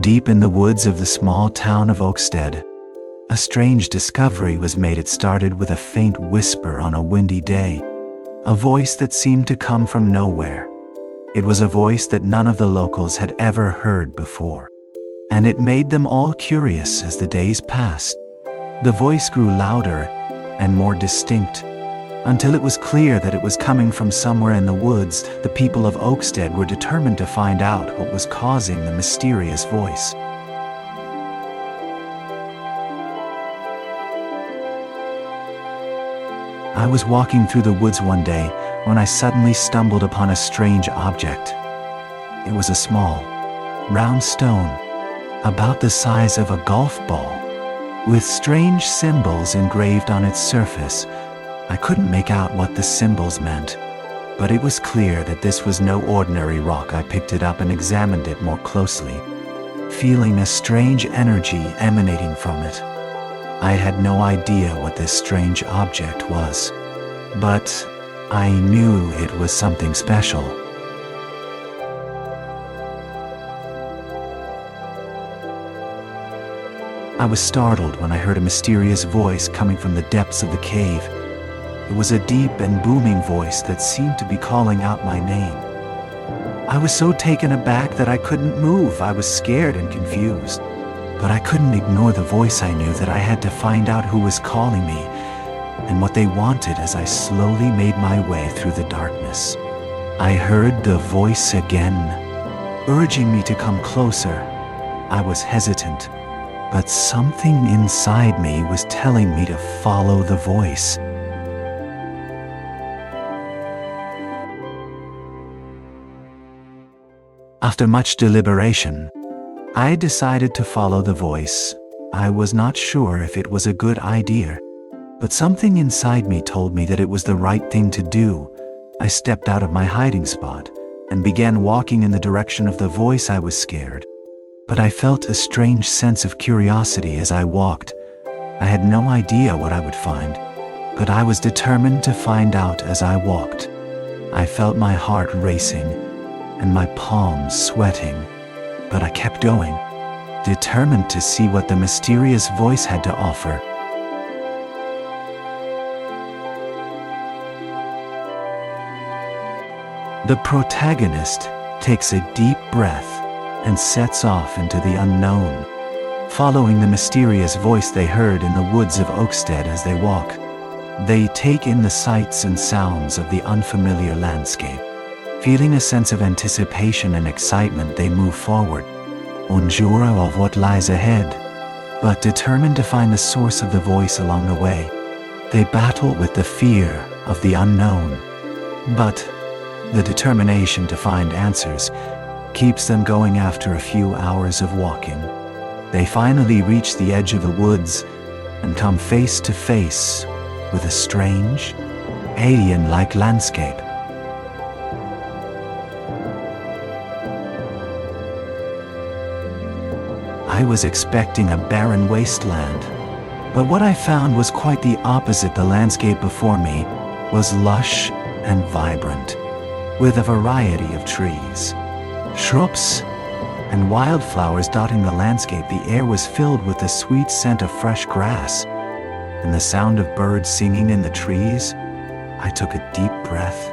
Deep in the woods of the small town of Oakstead, a strange discovery was made. It started with a faint whisper on a windy day, a voice that seemed to come from nowhere. It was a voice that none of the locals had ever heard before, and it made them all curious as the days passed. The voice grew louder and more distinct, until it was clear that it was coming from somewhere in the woods. The people of Oakstead were determined to find out what was causing the mysterious voice. I was walking through the woods one day when I suddenly stumbled upon a strange object. It was a small, round stone, about the size of a golf ball, with strange symbols engraved on its surface. I couldn't make out what the symbols meant, but it was clear that this was no ordinary rock. I picked it up and examined it more closely, feeling a strange energy emanating from it. I had no idea what this strange object was, but I knew it was something special. I was startled when I heard a mysterious voice coming from the depths of the cave. It was a deep and booming voice that seemed to be calling out my name. I was so taken aback that I couldn't move. I was scared and confused, but I couldn't ignore the voice. I knew that I had to find out who was calling me and what they wanted. As I slowly made my way through the darkness, I heard the voice again, urging me to come closer. I was hesitant, but something inside me was telling me to follow the voice. After much deliberation, I decided to follow the voice. I was not sure if it was a good idea, but something inside me told me that it was the right thing to do. I stepped out of my hiding spot and began walking in the direction of the voice. I was scared, but I felt a strange sense of curiosity as I walked. I had no idea what I would find, but I was determined to find out. As I walked, I felt my heart racing and my palms sweating, but I kept going, determined to see what the mysterious voice had to offer. The protagonist takes a deep breath and sets off into the unknown, following the mysterious voice they heard in the woods of Oakstead. As they walk, they take in the sights and sounds of the unfamiliar landscape. Feeling a sense of anticipation and excitement, they move forward, unsure of what lies ahead, but determined to find the source of the voice along the way. They battle with the fear of the unknown, but the determination to find answers keeps them going. After a few hours of walking, they finally reach the edge of the woods and come face to face with a strange, alien-like landscape. I was expecting a barren wasteland, but what I found was quite the opposite. The landscape before me was lush and vibrant, with a variety of trees, shrubs, and wildflowers dotting the landscape. The air was filled with the sweet scent of fresh grass and the sound of birds singing in the trees. I took a deep breath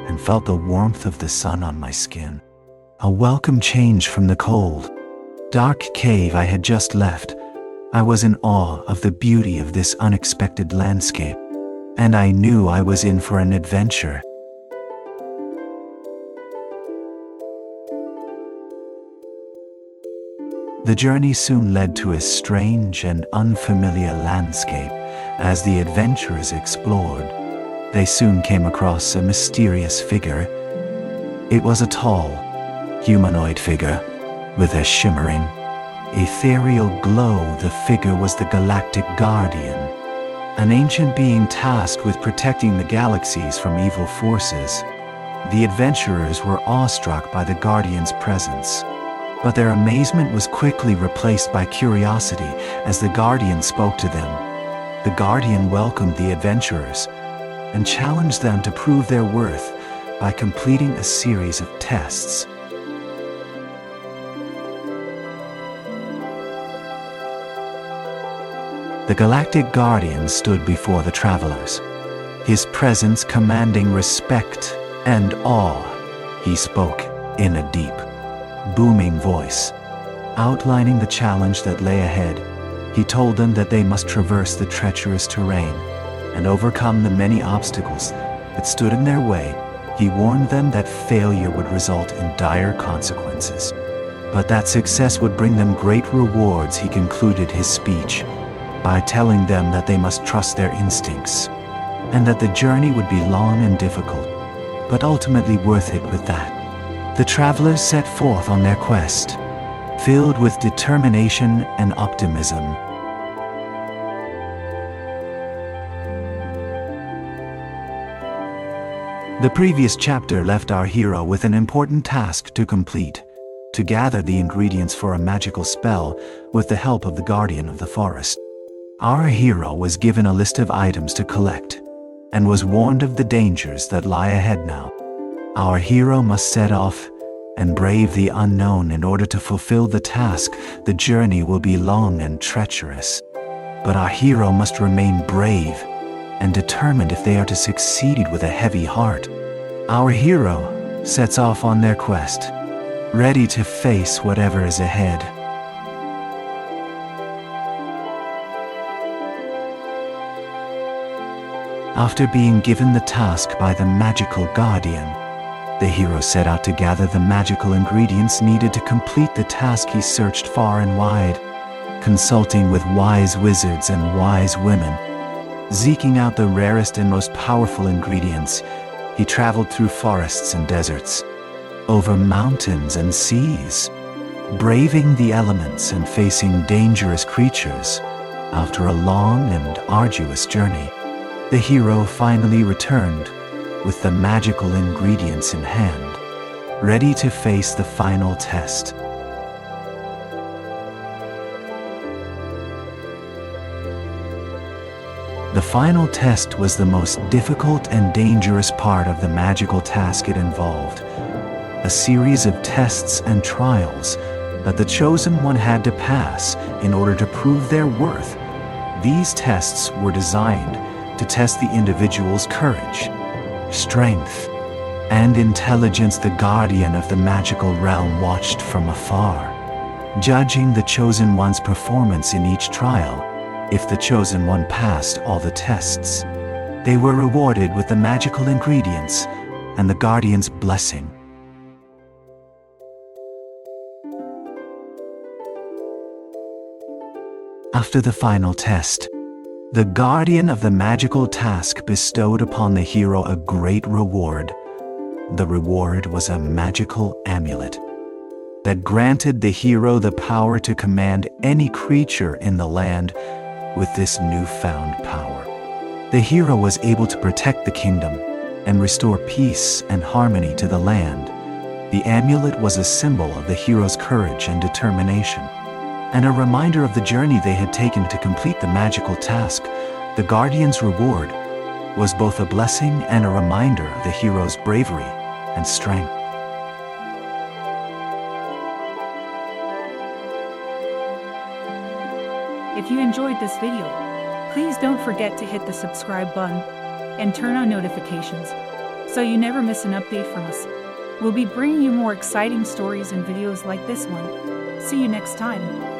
and felt the warmth of the sun on my skin, a welcome change from the cold, dark cave I had just left. I was in awe of the beauty of this unexpected landscape, and I knew I was in for an adventure. The journey soon led to a strange and unfamiliar landscape. As the adventurers explored, they soon came across a mysterious figure. It was a tall, humanoid figure with a shimmering, ethereal glow. The figure was the Galactic Guardian, an ancient being tasked with protecting the galaxies from evil forces. The adventurers were awestruck by the Guardian's presence, but their amazement was quickly replaced by curiosity as the Guardian spoke to them. The Guardian welcomed the adventurers and challenged them to prove their worth by completing a series of tests. The Galactic Guardian stood before the travelers, his presence commanding respect and awe. He spoke in a deep, booming voice, outlining the challenge that lay ahead. He told them that they must traverse the treacherous terrain and overcome the many obstacles that stood in their way. He warned them that failure would result in dire consequences, but that success would bring them great rewards. He concluded his speech by telling them that they must trust their instincts and that the journey would be long and difficult, but ultimately worth it with that. The travelers set forth on their quest, filled with determination and optimism. The previous chapter left our hero with an important task to complete: to gather the ingredients for a magical spell with the help of the Guardian of the Forest. Our hero was given a list of items to collect and was warned of the dangers that lie ahead now. Our hero must set off and brave the unknown in order to fulfill the task. The journey will be long and treacherous, but our hero must remain brave and determined if they are to succeed with a heavy heart. Our hero sets off on their quest, ready to face whatever is ahead. After being given the task by the magical guardian, the hero set out to gather the magical ingredients needed to complete the task. He searched far and wide, consulting with wise wizards and wise women, seeking out the rarest and most powerful ingredients. He traveled through forests and deserts, over mountains and seas, braving the elements and facing dangerous creatures. After a long and arduous journey, the hero finally returned with the magical ingredients in hand, ready to face the final test. The final test was the most difficult and dangerous part of the magical task. It involved a series of tests and trials that the chosen one had to pass in order to prove their worth. These tests were designed to test the individual's courage, strength, and intelligence. The guardian of the magical realm watched from afar, judging the chosen one's performance in each trial. If the chosen one passed all the tests, they were rewarded with the magical ingredients and the guardian's blessing. After the final test, the guardian of the magical task bestowed upon the hero a great reward. The reward was a magical amulet that granted the hero the power to command any creature in the land. With this newfound power, the hero was able to protect the kingdom and restore peace and harmony to the land. The amulet was a symbol of the hero's courage and determination, and a reminder of the journey they had taken to complete the magical task. The guardian's reward was both a blessing and a reminder of the hero's bravery and strength. If you enjoyed this video, please don't forget to hit the subscribe button and turn on notifications so you never miss an update from us. We'll be bringing you more exciting stories and videos like this one. See you next time.